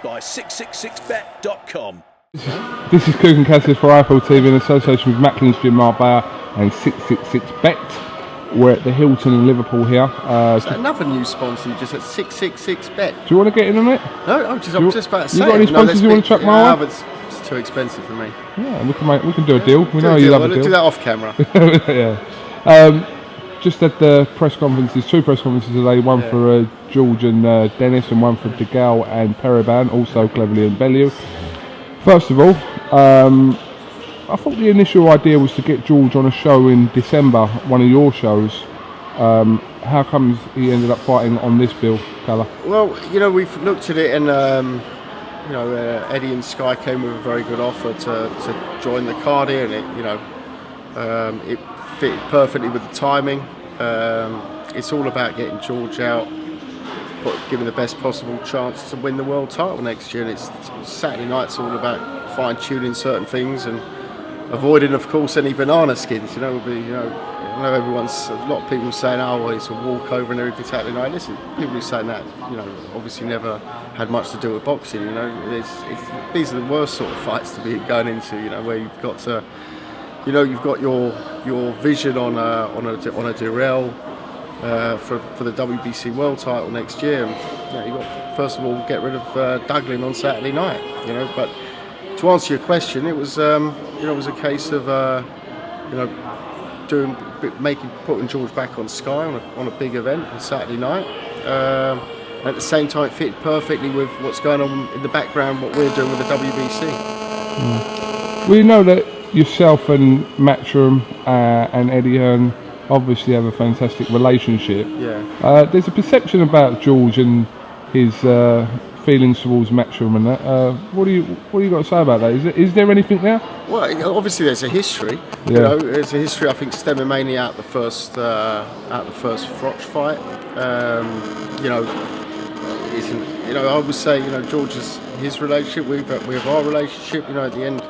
sponsored by 666bet.com. This is Coogan Cassius for iFL TV in association with Macklin's Gym Marbella and 666bet. We're at the Hilton in Liverpool here. Is that another new sponsor you just at 666bet? Do you want to get in on it? No, I'm just about to say. You got any sponsors you want to chuck my way? It's too expensive for me. Yeah, we can do a deal. We know you love a deal. Do that off camera. Yeah. Just at the press conferences, 2 press conferences today, one for George and Dennis and one for De Gaulle and Periban, also Cleverly and Bellew. First of all, I thought the initial idea was to get George on a show in December, one of your shows. How comes he ended up fighting on this bill, Kalle? Well, we've looked at it and, Eddie and Sky came with a very good offer to join the card here, and it fit perfectly with the timing. It's all about getting George out, but giving the best possible chance to win the world title next year. And it's Saturday night's all about fine-tuning certain things and avoiding, of course, any banana skins. I know a lot of people saying, "Oh, well, it's a walkover and everything Saturday night." Listen, people who are saying that, obviously never had much to do with boxing. These are the worst sort of fights to be going into. Where you've got to, you've got your vision on a Durrell for the WBC world title next year. And, you've got first of all get rid of Douglin on Saturday night. But to answer your question, it was it was a case of putting George back on Sky on a big event on Saturday night. At the same time, it fit perfectly with what's going on in the background, what we're doing with the WBC. We know that yourself and Matchroom and Eddie Hearn obviously have a fantastic relationship. Yeah. There's a perception about George and his feelings towards Matchroom and that. What do you got to say about that? Is there anything there? Well, obviously there's a history. Yeah. There's a history. I think stemming mainly out the first Froch fight. I would say George is his relationship. We have our relationship. At the end,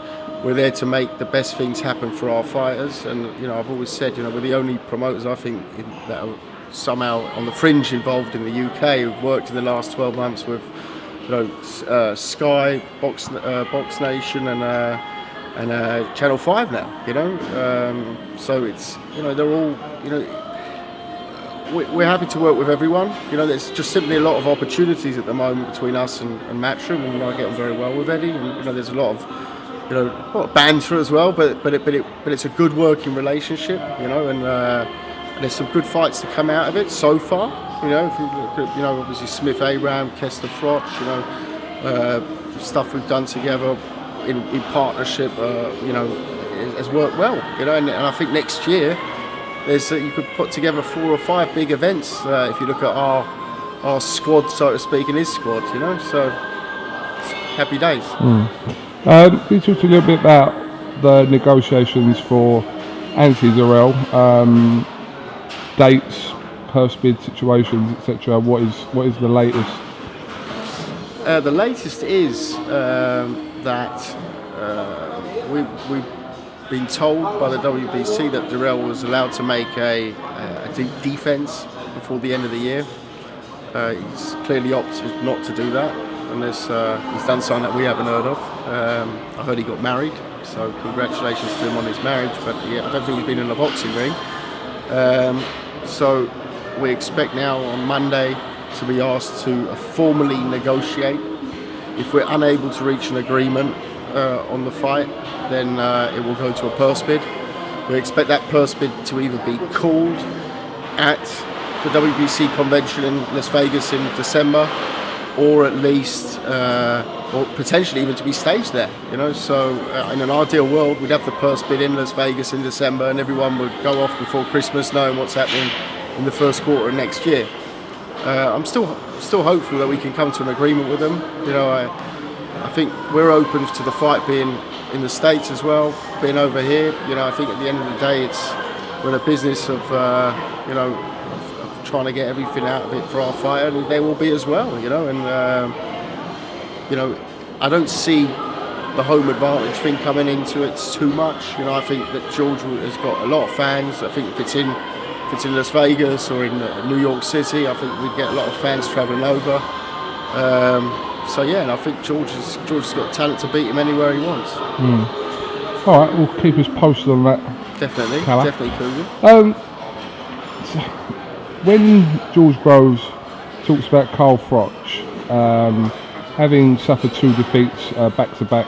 we're there to make the best things happen for our fighters. And I've always said, we're the only promoters I think that are somehow on the fringe involved in the UK who've worked in the last 12 months with Sky, Box Nation, and Channel 5 now. So it's they're all we're happy to work with everyone. There's just simply a lot of opportunities at the moment between us and Matchroom, and I get on very well with Eddie. And there's a lot of banter as well, but it's a good working relationship. And there's some good fights to come out of it so far. If you look at obviously Smith Abraham, Kessler Froch, stuff we've done together in partnership, has worked well. And I think next year you could put together 4 or 5 big events if you look at our squad, so to speak, and his squad. So happy days. Can you talk a little bit about the negotiations for anti-Durrell, dates, purse bid situations, etc.? What is the latest? The latest is that we've been told by the WBC that Durrell was allowed to make a defence before the end of the year. He's clearly opted not to do that unless he's done something that we haven't heard of. I heard he got married, so congratulations to him on his marriage, but I don't think he's been in a boxing ring. So we expect now on Monday to be asked to formally negotiate. If we're unable to reach an agreement on the fight, then it will go to a purse bid. We expect that purse bid to either be called at the WBC convention in Las Vegas in December, or at least, or potentially even to be staged there. So in an ideal world, we'd have the purse bid in Las Vegas in December, and everyone would go off before Christmas, knowing what's happening in the first quarter of next year. I'm still hopeful that we can come to an agreement with them. I think we're open to the fight being in the States as well, being over here. I think at the end of the day, we're in a business of trying to get everything out of it for our fighter, and they will be as well. And I don't see the home advantage thing coming into it too much. I think that George has got a lot of fans. I think if it's in Las Vegas or in New York City, I think we'd get a lot of fans travelling over. So yeah, and I think George's got talent to beat him anywhere he wants. All right, we'll keep us posted on that. Definitely, Kalle. definitely, Cougar. When George Groves talks about Carl Froch, having suffered 2 defeats back to back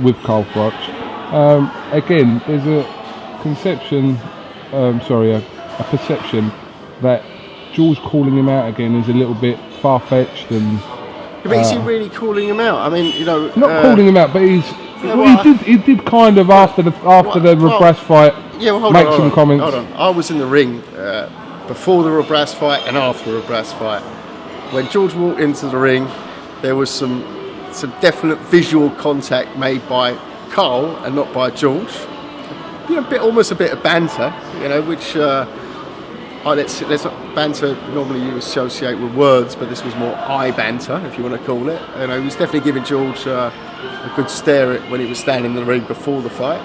with Carl Froch, again, there's a perception that George calling him out again is a little bit far-fetched and. But is he really calling him out? I mean, not calling him out, but he's. He did kind of after the Rabras fight. Yeah, well, make some comments. Hold on, I was in the ring before the Rabras fight and after the Rabras fight. When George walked into the ring, there was some definite visual contact made by Carl and not by George. Almost a bit of banter, which let's not banter. Normally you associate with words, but this was more eye banter, if you want to call it. He was definitely giving George a good stare at when he was standing in the ring before the fight.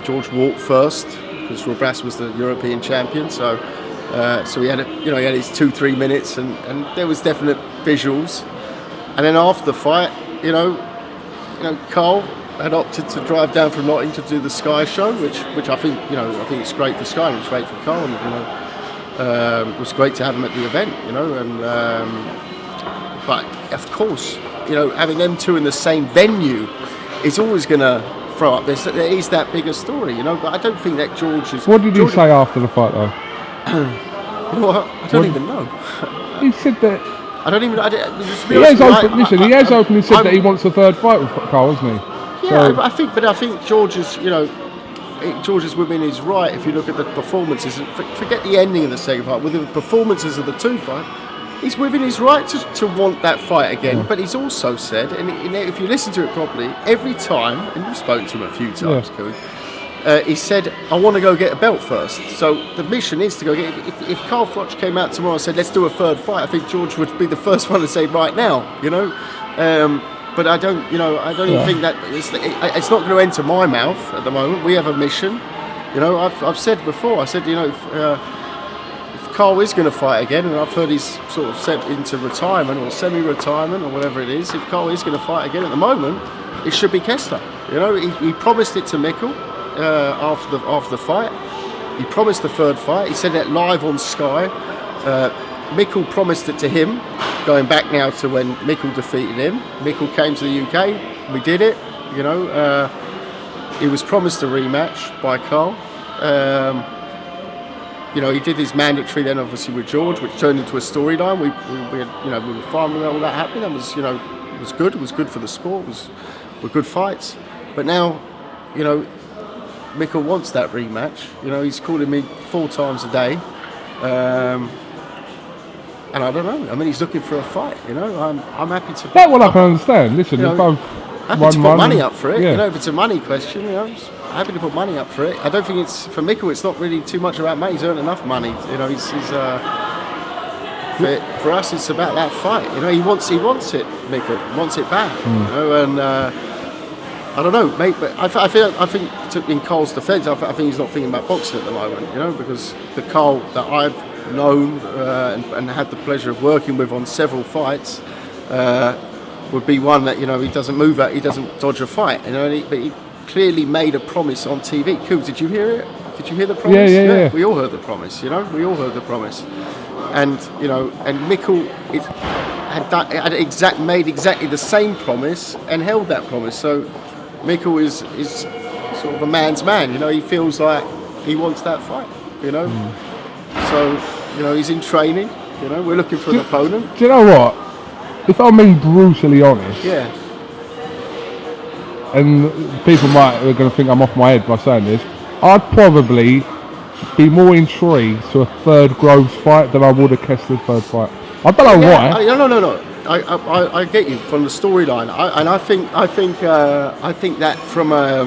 George walked first because Rabras was the European champion, so he had he had his 2-3 minutes, and there was definite visuals. And then after the fight, Carl had opted to drive down from Nottingham to do the Sky show, which I think I think it's great for Sky and it's great for Carl. And, it was great to have him at the event, but of course, having them two in the same venue is always going to throw up. There is that bigger story, but I don't think that George is. What did he say after the fight, though? You know what? I don't even know. He said that. I don't even. He has openly said that he wants a third fight with Carl, hasn't he? Yeah, I think George is, George is within his right. If you look at the performances, forget the ending of the second fight. With the performances of the 2 fights, he's within his right to want that fight again. Yeah. But he's also said, and if you listen to it properly, every time, and you've spoken to him a few times, Coog, he said, I want to go get a belt first. So the mission is to go get. If Carl Froch came out tomorrow and said, let's do a third fight, I think George would be the first one to say right now. But I don't even think that it's not going to enter my mouth at the moment. We have a mission. I've said before. I said, if Carl is going to fight again, and I've heard he's sort of set into retirement or semi-retirement or whatever it is. If Carl is going to fight again, at the moment, it should be Kessler. He promised it to Mikkel after the fight. He promised the third fight. He said that live on Sky. Mikkel promised it to him, going back now to when Mikkel defeated him. Mikkel came to the UK, we did it, he was promised a rematch by Carl. He did his mandatory then obviously with George, which turned into a storyline. We were fine with all that happening. That was, it was good. It was good for the sport. Were good fights. But now, Mikkel wants that rematch. He's calling me 4 times a day. And I don't know. I mean, he's looking for a fight. I'm happy to. That one I can understand. Listen, they're both. Happy to put money up for it. If it's a money question, I'm happy to put money up for it. I don't think it's for Mikkel. It's not really too much about money. He's earned enough money. He's for us, it's about that fight. He wants it. Mikkel wants it back. And I don't know, mate. But I think in Carl's defence, I think he's not thinking about boxing at the moment. Because the Carl that I've known and had the pleasure of working with on several fights would be one that he doesn't move at, he doesn't dodge a fight, but he clearly made a promise on TV. Cool, did you hear it? Did you hear the promise? Yeah. We all heard the promise. We all heard the promise, and and Mikkel made exactly the same promise and held that promise. So Mikkel is sort of a man's man. He feels like he wants that fight. So, he's in training. We're looking for an opponent. Do you know what? If I'm being brutally honest, and people are going to think I'm off my head by saying this, I'd probably be more intrigued to a third Groves fight than I would a Kessler third fight. I don't know why. No. I get you from the storyline, I think that from a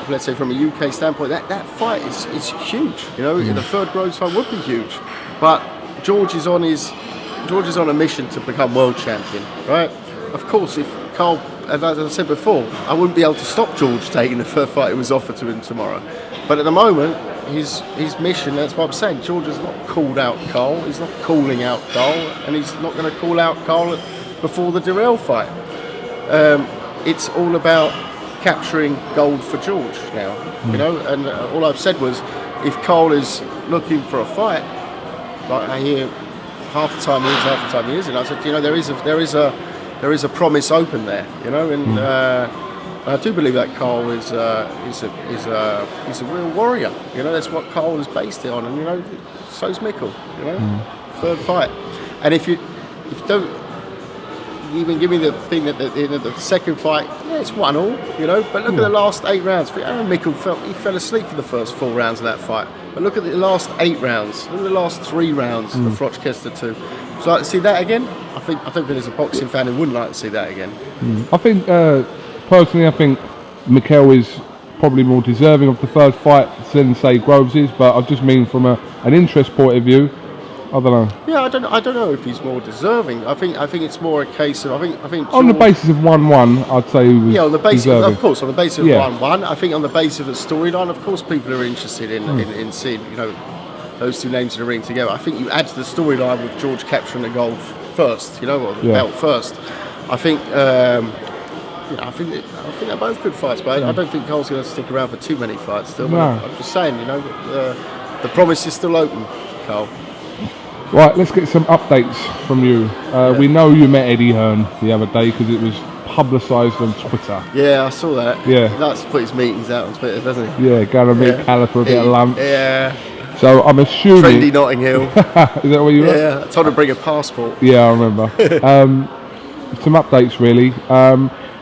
let's say from a UK standpoint, that fight is huge. The third Groves fight would be huge, but George is on a mission to become world champion, right? Of course, if Carl, as I said before, I wouldn't be able to stop George taking the third fight that was offered to him tomorrow. But at the moment, his mission. That's what I'm saying. George has not called out Cole. He's not calling out Cole, and he's not going to call out Cole before the Durrell fight. It's all about capturing gold for George now, you know. And all I've said was, if Cole is looking for a fight, like I hear half the time he is, half the time he isn't. I said, you know, there is a promise open there, you know, and I do believe that Cole is a real warrior. You know, that's what Cole is based it on, and you know, so's Mikkel. You know, third fight, and if you don't even give me the thing that the second fight, yeah, it's 1-1, you know. But look at the last 8 rounds. Aaron Mikkel fell asleep for the first 4 rounds of that fight. But look at the last 8 rounds. Look at the last 3 rounds of Frochkester 2. Would you like to see that again? I don't think there's a boxing fan who wouldn't like to see that again. I think personally, I think Mikkel is probably more deserving of the third fight than say Groves is. But I just mean from an interest point of view. I don't know. Yeah, I don't know if he's more deserving. I think it's more a case of I think George, on the basis of 1-1, I'd say he was on the basis deserving. of course, on the basis of 1-1. I think on the basis of a storyline, of course, people are interested in seeing, you know, those 2 names in the ring together. I think you add to the storyline with George capturing the gold first, you know, or the belt first. I think. I think they're both good fights, but I don't think Cole's going to stick around for too many fights still. No. I'm just saying, you know, the promise is still open, Cole. Right, let's get some updates from you. We know you met Eddie Hearn the other day because it was publicised on Twitter. Yeah, I saw that. Yeah. He likes to put his meetings out on Twitter, doesn't he? Yeah, going to meet Kalle for a bit of lunch. Yeah. So I'm assuming... Trendy Notting Hill. Is that where you were? Yeah, I told him to bring a passport. Yeah, I remember. Some updates really.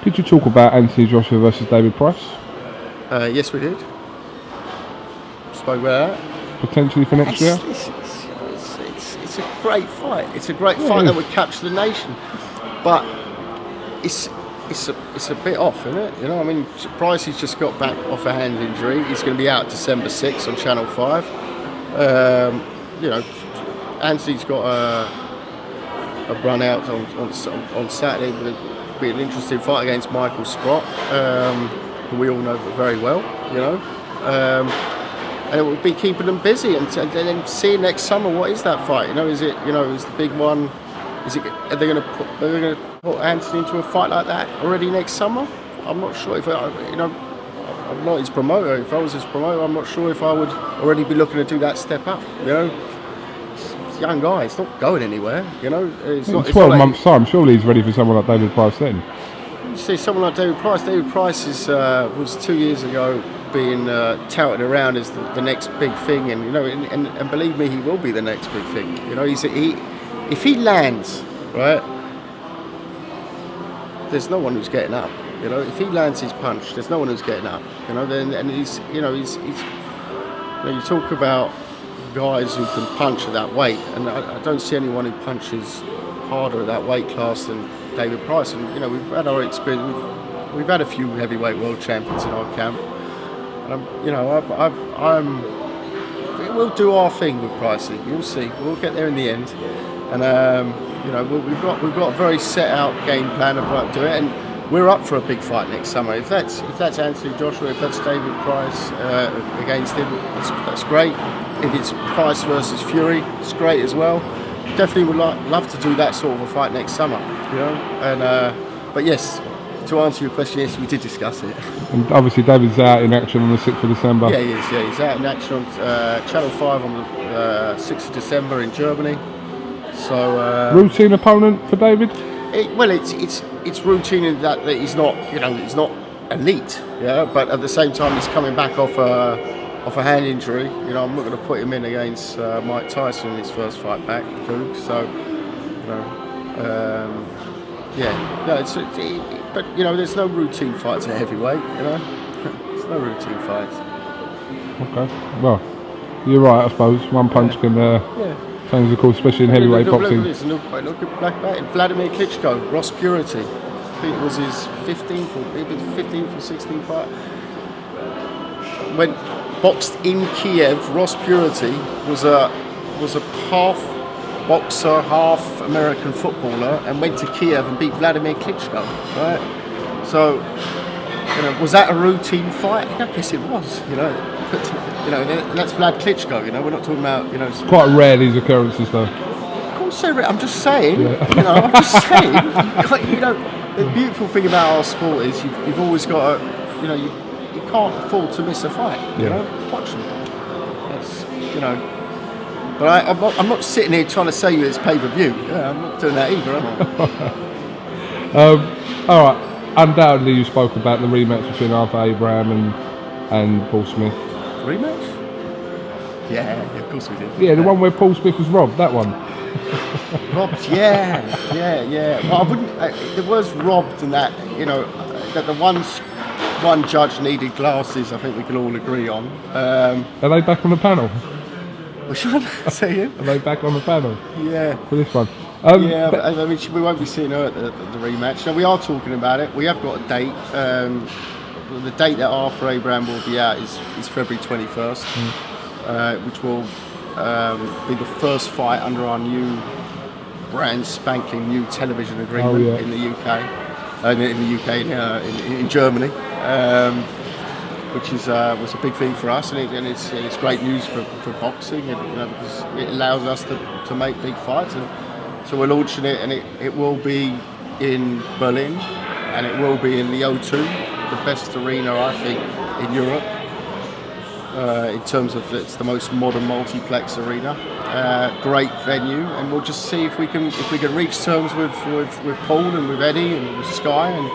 Did you talk about Anthony Joshua versus David Price? Yes, we did. Spoke about that. Potentially for next year? It's a great fight. It's a great fight that would capture the nation. But it's a bit off, isn't it? You know, I mean, Price has just got back off a hand injury. He's going to be out December 6th on Channel 5. You know, Anthony's got a run out on Saturday. It'll be an interesting fight against Michael Sprott, who we all know very well, you know. And it will be keeping them busy, and then seeing next summer what is that fight. You know, is it, you know, is the big one? Are they going to put Anthony into a fight like that already next summer? I'm not sure. You know, I'm not his promoter. If I was his promoter, I'm not sure if I would already be looking to do that step up. You know, it's a young guy. It's not going anywhere. You know, it's not. 12 months time. Surely he's ready for someone like David Price then. You see, someone like David Price. David Price was 2 years ago being touted around as the next big thing, and you know, and believe me, he will be the next big thing. You know, if he lands right, there's no one who's getting up. You know, if he lands his punch, there's no one who's getting up. You know, then and he's you know, you talk about guys who can punch at that weight, and I don't see anyone who punches harder at that weight class than David Price. And you know, we've had our experience. We've had a few heavyweight world champions in our camp. You know, we'll do our thing with Pricey. You'll see. We'll get there in the end, and you know, we've got a very set out game plan of what to do it, and we're up for a big fight next summer. If that's Anthony Joshua, if that's David Price against him, that's great. If it's Price versus Fury, it's great as well. Definitely would love to do that sort of a fight next summer. You know, and but yes. To answer your question, yes, we did discuss it. And obviously David's out in action on the 6th of December. Yeah, he is. Yeah, he's out in action on Channel 5 on the 6th of December in Germany. So routine opponent for David? It's routine in that he's not, you know, he's not elite. Yeah, but at the same time, he's coming back off a hand injury. You know, I'm not going to put him in against Mike Tyson in his first fight back, Coog. So, you know, yeah, no, but you know, there's no routine fights at heavyweight. You know, there's no routine fights. Okay, well, you're right, I suppose. One punch can change the course, especially in heavyweight boxing. Look at Black Bat. Vladimir Klitschko, Ross Purity. I think it was his 15th or 16th fight. When boxed in Kiev, Ross Purity was a half boxer, half American footballer, and went to Kiev and beat Vladimir Klitschko, right? So, you know, was that a routine fight? I guess it was, you know. You know, that's Vlad Klitschko. You know, we're not talking about, you know. Quite rare, these occurrences, though. I'm just saying. Yeah. You know, I'm just saying. You know, the beautiful thing about our sport is you've always got to, you know, you can't afford to miss a fight. You know, watch them. That's, you know. But I'm not sitting here trying to sell you it's pay-per-view. Yeah, I'm not doing that either, am I? All right. Undoubtedly, you spoke about the rematch between Arthur Abraham and Paul Smith. Rematch? Yeah, of course we did. Yeah, the one where Paul Smith was robbed. That one. Robbed, yeah. Well, I wouldn't. It was robbed, and that, you know, that the one judge needed glasses. I think we can all agree on. Are they back on the panel? Which one? Say it. Are they back on the panel? Yeah. For this one. I mean, we won't be seeing her at the rematch. Now, we are talking about it. We have got a date. The date that Arthur Abraham will be out is February 21st, which will be the first fight under our new brand spanking new television agreement in the UK, in Germany, which was a big thing for us, and it's great news for boxing, and, you know, because it allows us to make big fights. And so we're launching it, and it will be in Berlin, and it will be in the O2, the best arena, I think, in Europe. In terms of, it's the most modern multiplex arena, great venue, and we'll just see if we can reach terms with Paul and with Eddie and with Sky, and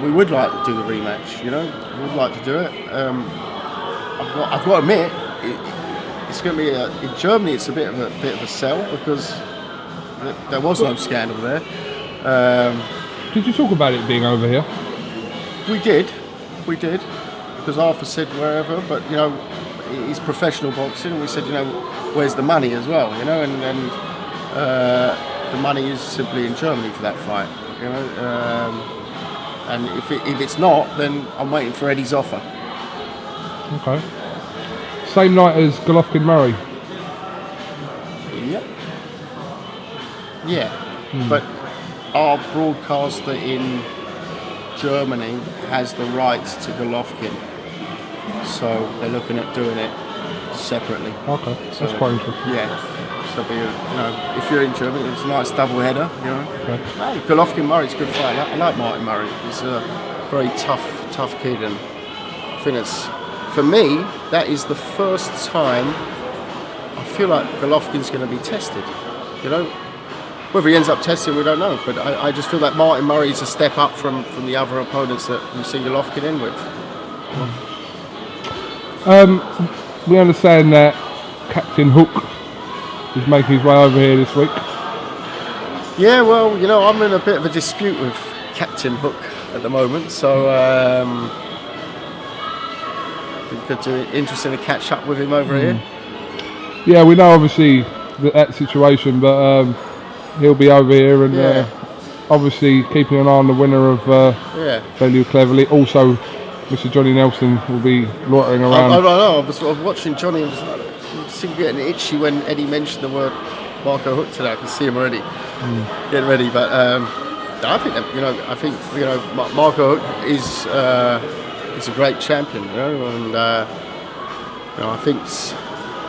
we would like to do the rematch. You know, we would like to do it. I've got to admit, it's going to be in Germany. It's a bit of a sell because there was no scandal there. Did you talk about it being over here? We did, because Arthur said wherever, but, you know, it's professional boxing, and we said, you know, where's the money as well, you know, and the money is simply in Germany for that fight, you know, and if it's not, then I'm waiting for Eddie's offer. Okay. Same night as Golovkin Murray. Yep. Yeah, but our broadcaster in Germany has the rights to Golovkin, so they're looking at doing it separately. Okay, so that's quite interesting. Yeah, so you know, if you're in Germany, it's a nice double header. You know, Okay. hey, Golovkin Murray's a good fight. I like Martin Murray. He's a very tough kid, and I think it's, for me, that is the first time I feel like Golovkin's going to be tested. You know, whether he ends up testing, we don't know. But I just feel like Martin Murray's a step up from the other opponents that we see Golovkin in with. We understand that Captain Hook is making his way over here this week. Yeah, well, you know, I'm in a bit of a dispute with Captain Hook at the moment, so interesting to catch up with him over here. Yeah, we know obviously that situation, but he'll be over here, and obviously keeping an eye on the winner of Value Cleverly. Also, Mr. Johnny Nelson will be loitering around. I know. I was watching Johnny and was getting itchy when Eddie mentioned the word Marco Hook today. I can see him already getting ready. But I think Marco Hook is a great champion. You know, and I think.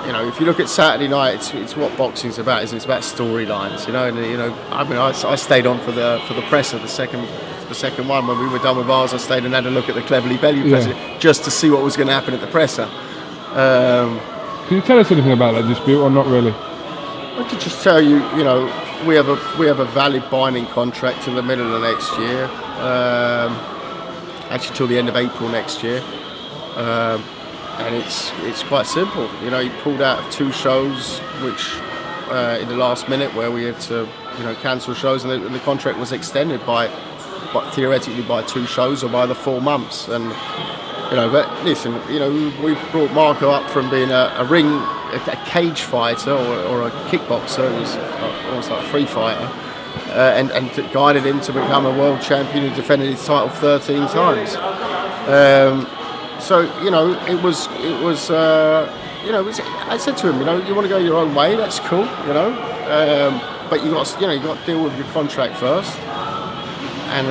You know, if you look at Saturday night, it's what boxing's about. It's about storylines. You know, and you know, I mean, I stayed on for the presser, the second one when we were done with ours. I stayed and had a look at the Cleverly Bellew presser just to see what was going to happen at the presser. Can you tell us anything about that dispute, or not really? I could just tell you, you know, we have a valid binding contract till the middle of next year. Actually, till the end of April next year. And it's quite simple. You know, he pulled out of 2 shows, which in the last minute, where we had to, you know, cancel shows, and the contract was extended but theoretically by 2 shows or by the 4 months. And you know, but listen, you know, we brought Marco up from being a cage fighter or a kickboxer. It was almost like a free fighter, and guided him to become a world champion who defended his title 13 times. So you know, it was. You know, I said to him, you know, you want to go your own way, that's cool, you know, but you got to deal with your contract first, and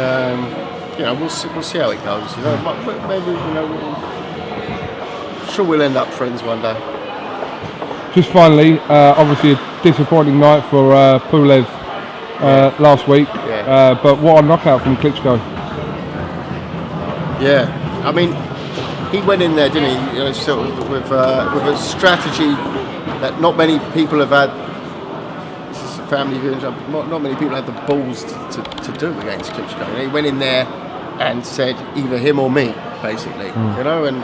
you know, we'll see how it goes. You know, maybe, you know, sure we'll end up friends one day. Just finally, obviously a disappointing night for Pulev last week, but what a knockout from Klitschko. Yeah, I mean, he went in there, didn't he? You know, sort of with a strategy that not many people have had. This is a family who not many people had the balls to do against Klitschko. You know, he went in there and said either him or me, basically. You know, and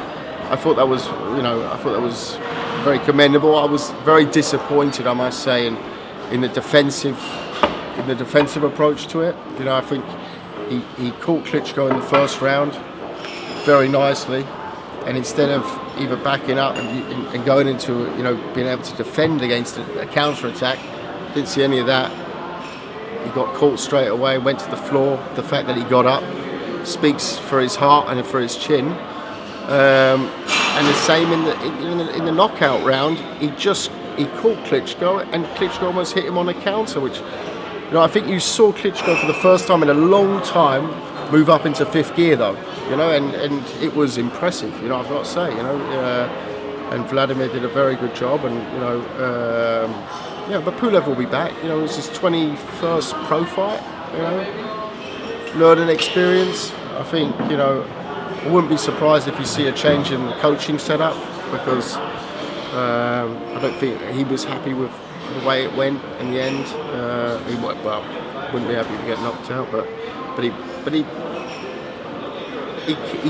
I thought that was, very commendable. I was very disappointed, I must say, in the defensive approach to it. You know, I think he caught Klitschko in the first round very nicely, and instead of either backing up and going into, being able to defend against a counter attack, didn't see any of that. He got caught straight away, went to the floor. The fact that he got up speaks for his heart and for his chin. And the same in the knockout round, he caught Klitschko, and Klitschko almost hit him on a counter, which, I think you saw Klitschko for the first time in a long time move up into fifth gear, though, and it was impressive, I've got to say, and Vladimir did a very good job, and but Pulev will be back. It's his 21st pro fight, learning experience. I think, I wouldn't be surprised if you see a change in the coaching setup, because I don't think he was happy with the way it went in the end. He wouldn't be happy to get knocked out, but he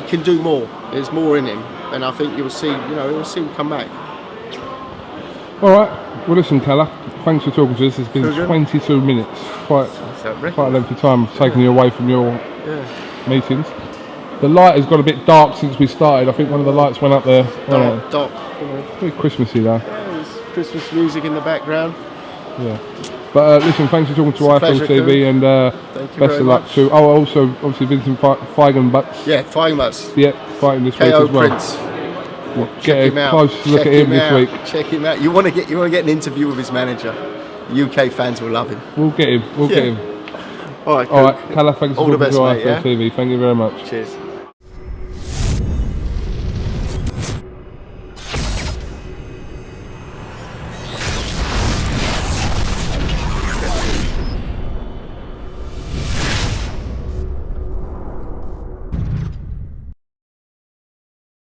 can do more. There's more in him, and I think you'll see him come back. All right. Well, listen, Kalle, thanks for talking to us. It's been 22 minutes, quite a lengthy time of taking you away from your meetings. The light has got a bit dark since we started. I think one of the lights went up there. Dark. Pretty Christmassy though. Yeah, there's Christmas music in the background. Yeah. But listen, thanks for talking to IFL TV, and best of luck to. Oh, also obviously Vincent Feigenbutts. Yeah, Feigenbutts. Yeah, fighting this week KO as well. Prince. Get a close look at him this week. Check him out. You want to get an interview with his manager. UK fans will love him. We'll get him. Get him. All right, Kalle, thanks for talking to IFL TV. Thank you very much. Cheers.